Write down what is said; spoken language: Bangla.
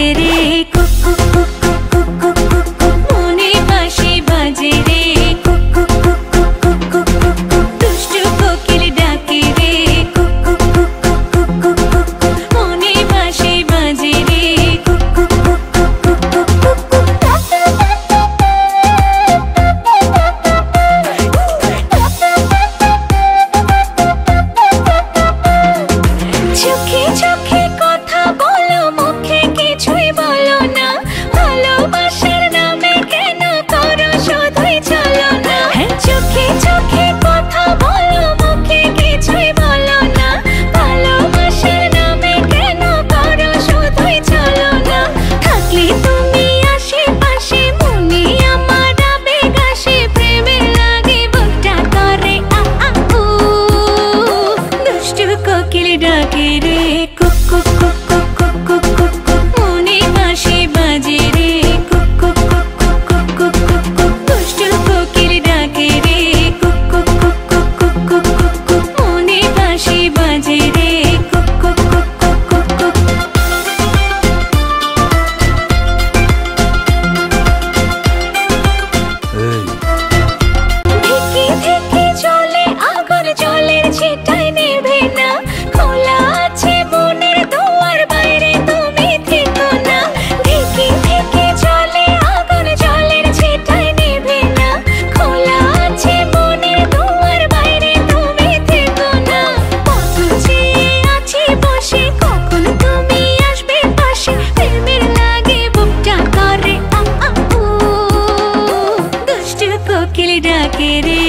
ডাকে রে কুক কুক কুক কুক কুক কুক কুক মনে বাঁশি বাজে রে কুক কুক কুক কুক কুক কুক কুক দুষ্টু কোকিল ডাকে রে কুক কুক কুক কুক কুক কুক কুক মনে বাঁশি বাজে রে কুক কুক কুক কুক কুক কুক কুক চোখে চোখে কথা বলো মুখে কিছুই বলো না ভালোবাসার নামে কেন করো শুধুই চলো না চোখে চোখে কথা বলো মুখে কিছুই বলো না ভালোবাসার নামে কেন করো শুধুই চলো না থাকলে তুমি আশেপাশে মনে আমার আবেগ আসে প্রেমের লাগে বুকটা করে আ আ উ দুষ্টু কোকিল ডাকে রে কুক কুক কুক কুক কুক কুক কুক কুক মনে বাঁশি বাজে রে কুক কুক কুক কুক কুক কুক কুক কুক দুষ্টু কোকিল ডাকে রে কুক কুক কুক কুক কুক কুক কুক কুক মনে বাঁশি বাজে রে কুক কুক কুক কুক কুক কুক ধিকি ধিকি চলে আগুন জলের ছিটায় নেভে না খোলা আছে মনের দুয়ার বাইরে তুমি থেকো না ধিকি ধিকি চলে আগুন জলের ছিটায় নেভে না খোলা আছে মনের দুয়ার বাইরে তুমি থেকো না কত চেয়ে আছি বসে কখন তুমি আসবে পাশে প্রেমের লাগে বুকটা করে আ আ উ দুষ্টু কোকিল ডাকে রে